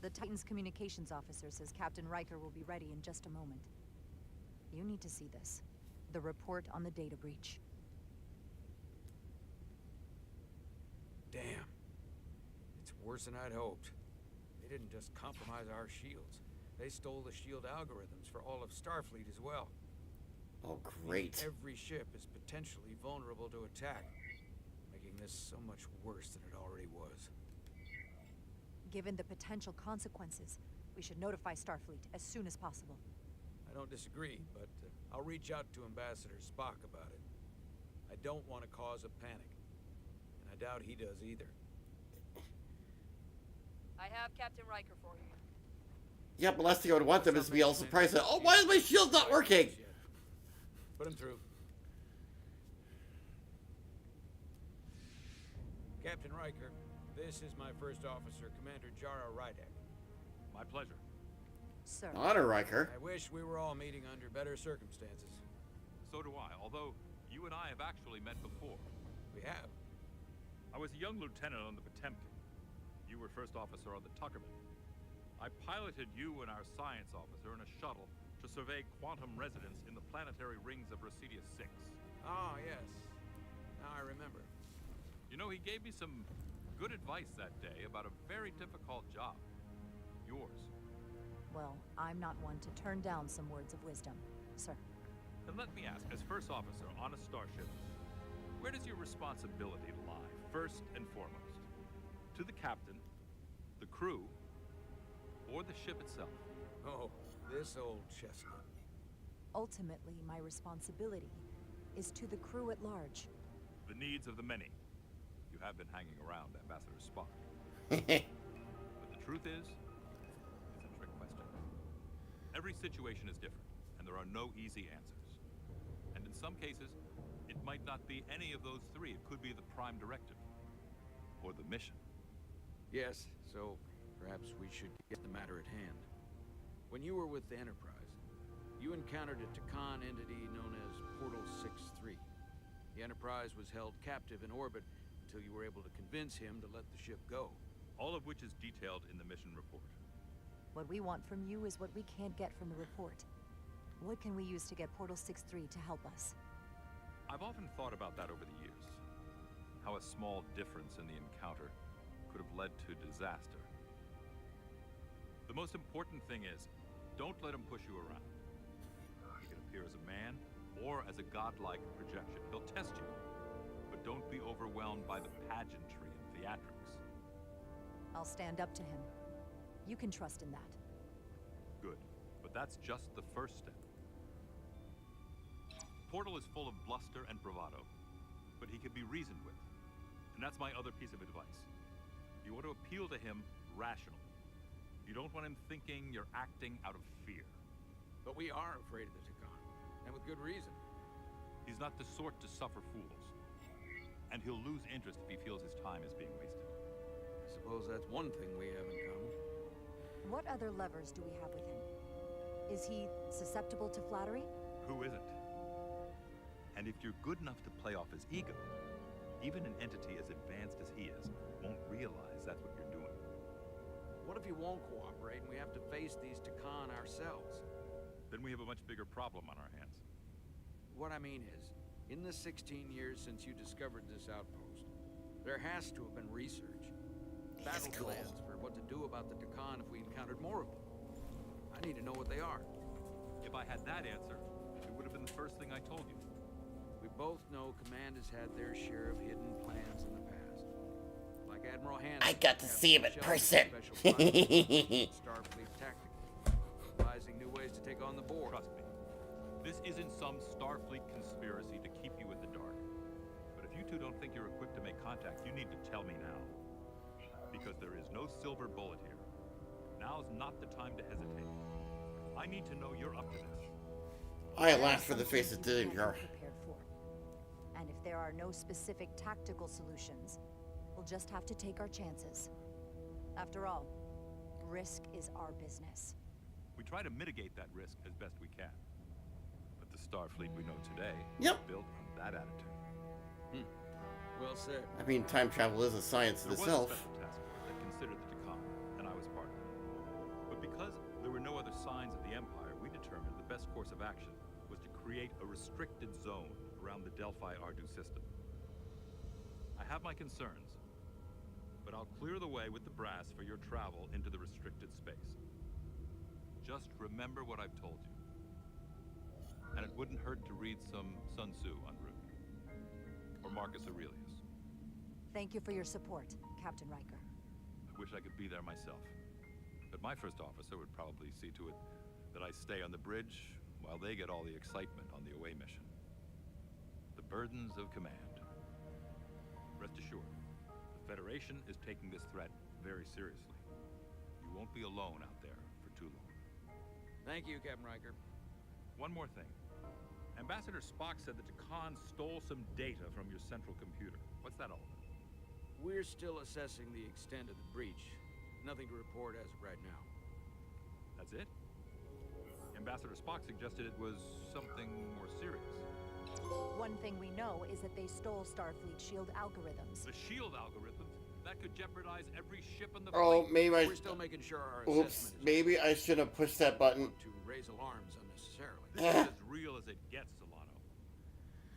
The Titan's communications officer says Captain Riker will be ready in just a moment. You need to see this. The report on the data breach. Damn. It's worse than I'd hoped. They didn't just compromise our shields. They stole the shield algorithms for all of Starfleet as well. Oh, great. Every ship is potentially vulnerable to attack, making this so much worse than it already was. Given the potential consequences, we should notify Starfleet as soon as possible. I don't disagree, but I'll reach out to Ambassador Spock about it. I don't want to cause a panic, and I doubt he does either. I have Captain Riker for you. Yeah, but last thing I would want them is to be all surprised that, oh, why is my shield not working? Put him through. Captain Riker, this is my first officer, Commander Jara Rydek. My pleasure. Sir. Honor, Riker. I wish we were all meeting under better circumstances. So do I, although you and I have actually met before. We have. I was a young lieutenant on the Potemkin. You were first officer on the Tuckerman. I piloted you and our science officer in a shuttle to survey quantum resonance in the planetary rings of Residius 6. Oh, yes. Now I remember. You know, he gave me some good advice that day about a very difficult job. Yours. Well, I'm not one to turn down some words of wisdom, sir. Then let me ask, as first officer on a starship, where does your responsibility lie, first and foremost? To the captain, the crew, or the ship itself? Oh, this old chestnut. Ultimately, my responsibility is to the crew at large. The needs of the many. You have been hanging around Ambassador Spock. But the truth is, it's a trick question. Every situation is different, and there are no easy answers. And in some cases, it might not be any of those three. It could be the prime directive, or the mission. Yes, so perhaps we should get the matter at hand. When you were with the Enterprise, you encountered a Takan entity known as Portal 6-3. The Enterprise was held captive in orbit until you were able to convince him to let the ship go. All of which is detailed in the mission report. What we want from you is what we can't get from the report. What can we use to get Portal 6-3 to help us? I've often thought about that over the years. How a small difference in the encounter could have led to disaster. The most important thing is, don't let him push you around. He can appear as a man or as a godlike projection. He'll test you, but don't be overwhelmed by the pageantry and theatrics. I'll stand up to him. You can trust in that. Good, but that's just the first step. Portal is full of bluster and bravado, but he can be reasoned with. And that's my other piece of advice. You want to appeal to him rationally. You don't want him thinking you're acting out of fear. But we are afraid of the Takan, and with good reason. He's not the sort to suffer fools. And he'll lose interest if he feels his time is being wasted. I suppose that's one thing we have in common. What other levers do we have with him? Is he susceptible to flattery? Who isn't? And if you're good enough to play off his ego, even an entity as advanced as he is won't realize that's what you're doing. What if he won't cooperate and we have to face these Takan ourselves? Then we have a much bigger problem on our hands. What I mean is, in the 16 years since you discovered this outpost, there has to have been research. That's Battle cool. plans for what to do about the Takan if we encountered more of them. I need to know what they are. If I had that answer, it would have been the first thing I told you. We both know Command has had their share of hidden plans in the past. Like Admiral Hansen. I got to see him in person. Starfleet tactics, devising new ways to take on the board. Trust me, this isn't some Starfleet conspiracy to keep you in the dark. But if you two don't think you're equipped to make contact, you need to tell me now. Because there is no silver bullet here. Now's not the time to hesitate. I need to know you're up to this. I laughed for the face of Dillinger. Prepared for. And if there are no specific tactical solutions, we'll just have to take our chances. After all, risk is our business. We try to mitigate that risk as best we can. But the Starfleet we know today Yep. is built on that attitude. Well said. I mean, time travel is a science in There was a itself. special task force that considered the Takan, and I was part of it. best course of action was to create a restricted zone around the Delphi-Ardu system. I have my concerns, but I'll clear the way with the brass for your travel into the restricted space. Just remember what I've told you. And it wouldn't hurt to read some Sun Tzu en route. Or Marcus Aurelius. Thank you for your support, Captain Riker. I wish I could be there myself. But my first officer would probably see to it that I stay on the bridge while they get all the excitement on the away mission. The burdens of command. Rest assured, the Federation is taking this threat very seriously. You won't be alone out there for too long. Thank you, Captain Riker. One more thing. Ambassador Spock said that Khan stole some data from your central computer. What's that all about? We're still assessing the extent of the breach. Nothing to report as of right now. That's it? Ambassador Spock suggested it was something more serious. One thing we know is that they stole Starfleet shield algorithms. The shield algorithms? That could jeopardize every ship in the Oh, fleet. maybe I... We're still making sure our Oops, assessment is maybe I shouldn't have pushed that button. to raise alarms unnecessarily. This is as real as it gets, Solano.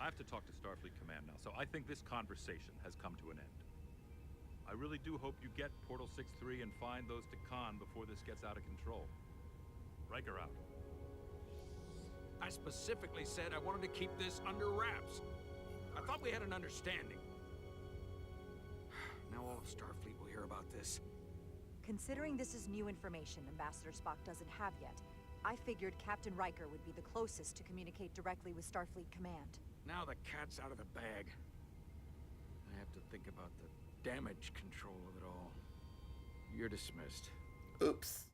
I have to talk to Starfleet Command now, so I think this conversation has come to an end. I really do hope you get Portal 6-3 and find those Takan before this gets out of control. Riker out. I specifically said I wanted to keep this under wraps. I thought we had an understanding. Now all of Starfleet will hear about this. Considering this is new information Ambassador Spock doesn't have yet, I figured Captain Riker would be the closest to communicate directly with Starfleet Command. Now the cat's out of the bag. I have to think about the damage control of it all. You're dismissed. Oops.